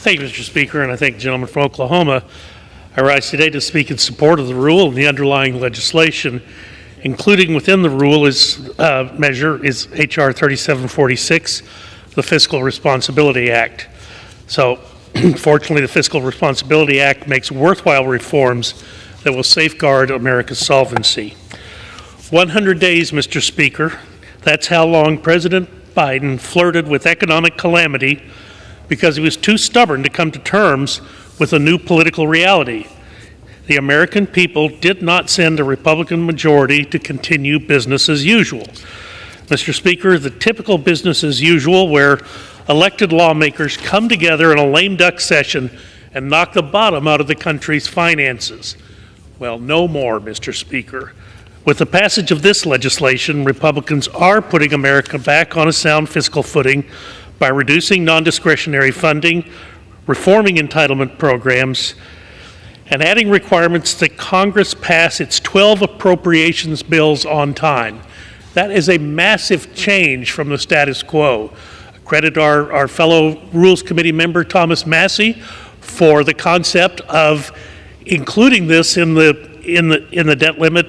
Thank you, Mr. Speaker, and I thank the gentleman from Oklahoma. I rise today to speak in support of the rule and the underlying legislation. Including within the rule measure is H.R. 3746, the Fiscal Responsibility Act. So, fortunately, the Fiscal Responsibility Act makes worthwhile reforms that will safeguard America's solvency. 100 days, Mr. Speaker, that's how long President Biden flirted with economic calamity because he was too stubborn to come to terms with a new political reality. The American people did not send a Republican majority to continue business as usual. Mr. Speaker, the typical business as usual where elected lawmakers come together in a lame duck session and knock the bottom out of the country's finances. Well, no more, Mr. Speaker. With the passage of this legislation, Republicans are putting America back on a sound fiscal footing by reducing non-discretionary funding, reforming entitlement programs, and adding requirements that Congress pass its 12 appropriations bills on time. That is a massive change from the status quo. I credit our fellow Rules Committee member Thomas Massie for the concept of including this in the debt limit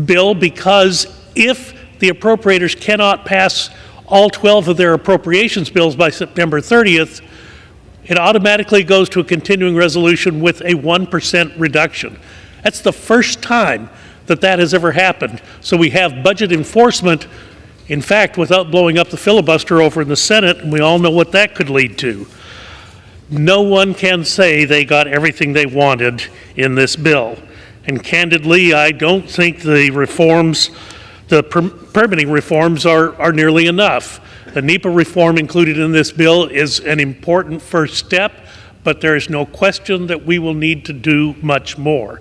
bill, because if the appropriators cannot pass all 12 of their appropriations bills by September 30th, it automatically goes to a continuing resolution with a 1% reduction. That's the first time that has ever happened. So we have budget enforcement, in fact, without blowing up the filibuster over in the Senate, and we all know what that could lead to. No one can say they got everything they wanted in this bill. And candidly, I don't think the reforms, the permitting reforms are nearly enough. The NEPA reform included in this bill is an important first step, but there is no question that we will need to do much more.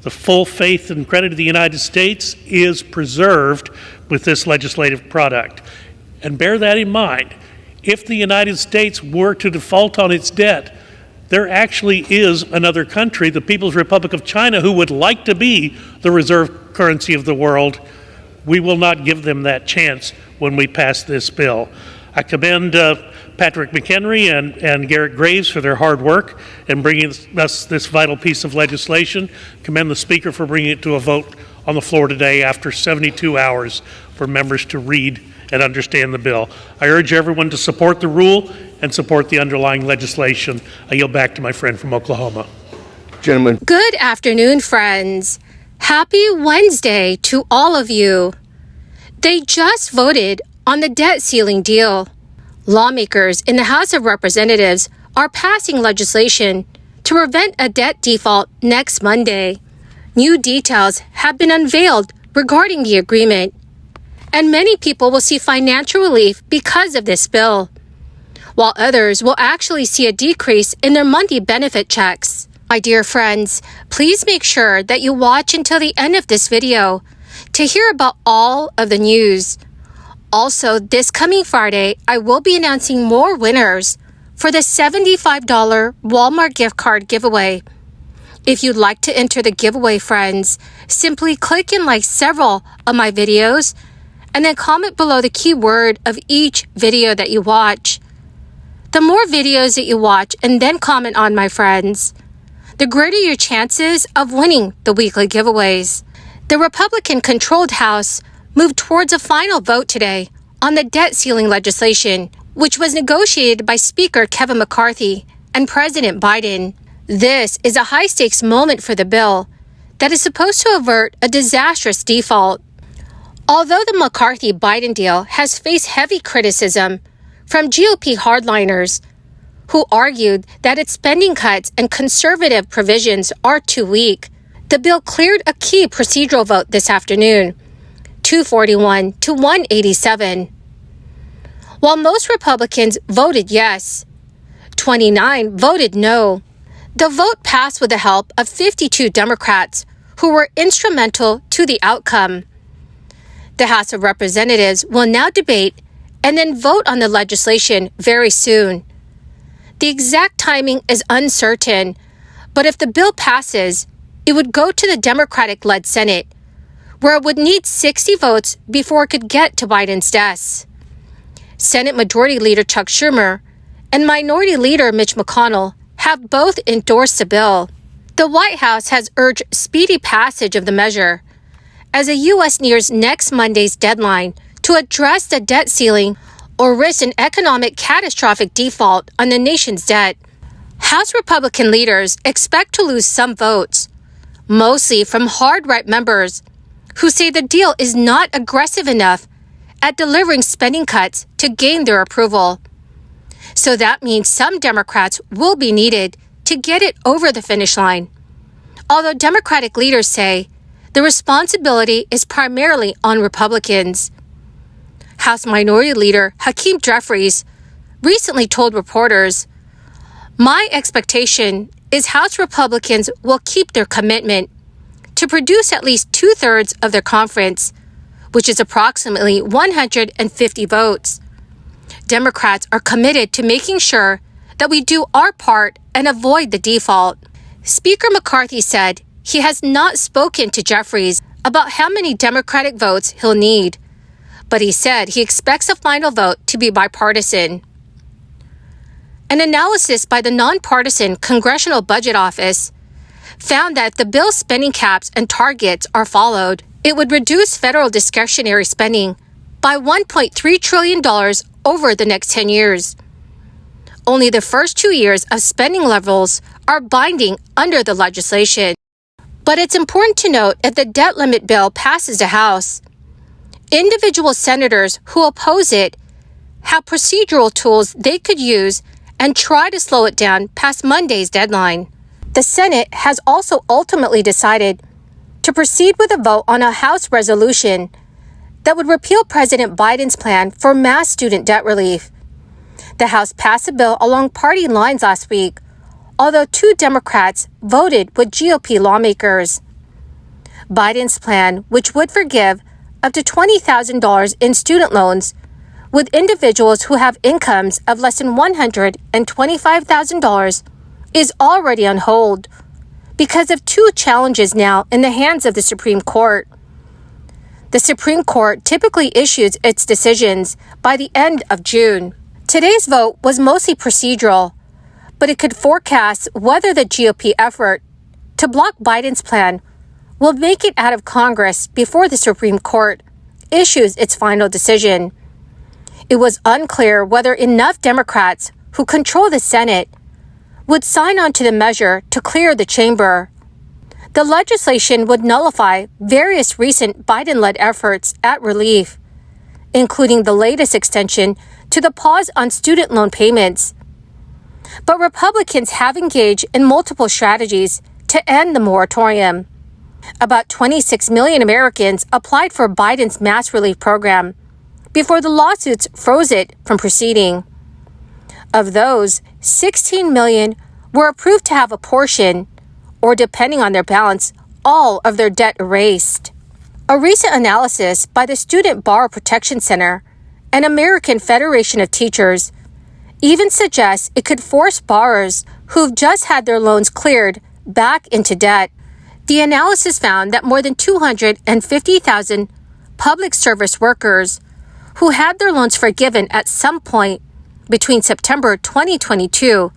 The full faith and credit of the United States is preserved with this legislative product. And bear that in mind. If the United States were to default on its debt, there actually is another country, the People's Republic of China, who would like to be the reserve currency of the world. We will not give them that chance when we pass this bill. I commend Patrick McHenry and Garrett Graves for their hard work in bringing us this vital piece of legislation. Commend the Speaker for bringing it to a vote on the floor today after 72 hours for members to read and understand the bill. I urge everyone to support the rule and support the underlying legislation. I yield back to my friend from Oklahoma. Gentlemen. Good afternoon, friends. Happy Wednesday to all of you. They just voted on the debt ceiling deal. Lawmakers in the House of Representatives are passing legislation to prevent a debt default next Monday. New details have been unveiled regarding the agreement, and many people will see financial relief because of this bill, while others will actually see a decrease in their monthly benefit checks. My dear friends, please make sure that you watch until the end of this video to hear about all of the news. Also, this coming Friday, I will be announcing more winners for the $75 Walmart gift card giveaway. If you'd like to enter the giveaway, friends, simply click and like several of my videos and then comment below the keyword of each video that you watch. The more videos that you watch and then comment on, my friends, the greater your chances of winning the weekly giveaways. The Republican-controlled House moved towards a final vote today on the debt ceiling legislation, which was negotiated by Speaker Kevin McCarthy and President Biden. This is a high-stakes moment for the bill that is supposed to avert a disastrous default. Although the McCarthy-Biden deal has faced heavy criticism from GOP hardliners who argued that its spending cuts and conservative provisions are too weak, the bill cleared a key procedural vote this afternoon, 241 to 187. While most Republicans voted yes, 29 voted no. The vote passed with the help of 52 Democrats who were instrumental to the outcome. The House of Representatives will now debate and then vote on the legislation very soon. The exact timing is uncertain, but if the bill passes, it would go to the Democratic-led Senate, where it would need 60 votes before it could get to Biden's desk. Senate Majority Leader Chuck Schumer and Minority Leader Mitch McConnell have both endorsed the bill. The White House has urged speedy passage of the measure as the U.S. nears next Monday's deadline to address the debt ceiling or risk an economic catastrophic default on the nation's debt. House Republican leaders expect to lose some votes, mostly from hard-right members who say the deal is not aggressive enough at delivering spending cuts to gain their approval. So that means some Democrats will be needed to get it over the finish line. Although Democratic leaders say the responsibility is primarily on Republicans. House Minority Leader Hakeem Jeffries recently told reporters, "My expectation is House Republicans will keep their commitment to produce at least 2/3 of their conference, which is approximately 150 votes. Democrats are committed to making sure that we do our part and avoid the default." Speaker McCarthy said he has not spoken to Jeffries about how many Democratic votes he'll need, but he said he expects a final vote to be bipartisan. An analysis by the nonpartisan Congressional Budget Office found that if the bill's spending caps and targets are followed, it would reduce federal discretionary spending by $1.3 trillion over the next 10 years. Only the first 2 years of spending levels are binding under the legislation. But it's important to note if the debt limit bill passes the House, individual senators who oppose it have procedural tools they could use and try to slow it down past Monday's deadline. The Senate has also ultimately decided to proceed with a vote on a House resolution that would repeal President Biden's plan for mass student debt relief. The House passed a bill along party lines last week, although 2 Democrats voted with GOP lawmakers. Biden's plan, which would forgive up to $20,000 in student loans with individuals who have incomes of less than $125,000, is already on hold because of 2 challenges now in the hands of the Supreme Court. The Supreme Court typically issues its decisions by the end of June. Today's vote was mostly procedural, but it could forecast whether the GOP effort to block Biden's plan will make it out of Congress before the Supreme Court issues its final decision. It was unclear whether enough Democrats who control the Senate would sign on to the measure to clear the chamber. The legislation would nullify various recent Biden-led efforts at relief, including the latest extension to the pause on student loan payments. But Republicans have engaged in multiple strategies to end the moratorium. About 26 million Americans applied for Biden's mass relief program before the lawsuits froze it from proceeding. Of those, 16 million were approved to have a portion, or depending on their balance, all of their debt erased. A recent analysis by the Student Borrower Protection Center and American Federation of Teachers even suggests it could force borrowers who've just had their loans cleared back into debt. The analysis found that more than 250,000 public service workers who had their loans forgiven at some point between September 2022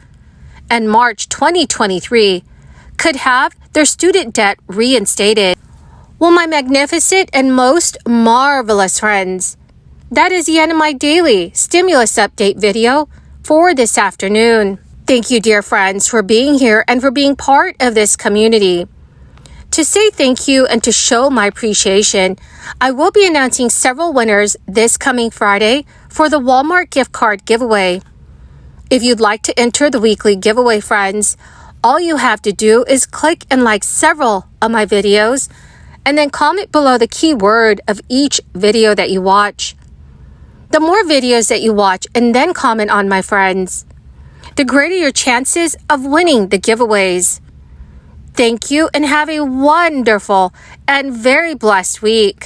and March 2023 could have their student debt reinstated. Well, my magnificent and most marvelous friends, that is the end of my daily stimulus update video for this afternoon. Thank you, dear friends, for being here and for being part of this community. To say thank you and to show my appreciation, I will be announcing several winners this coming Friday for the Walmart gift card giveaway. If you'd like to enter the weekly giveaway, friends, all you have to do is click and like several of my videos and then comment below the keyword of each video that you watch. The more videos that you watch and then comment on, my friends, the greater your chances of winning the giveaways. Thank you and have a wonderful and very blessed week.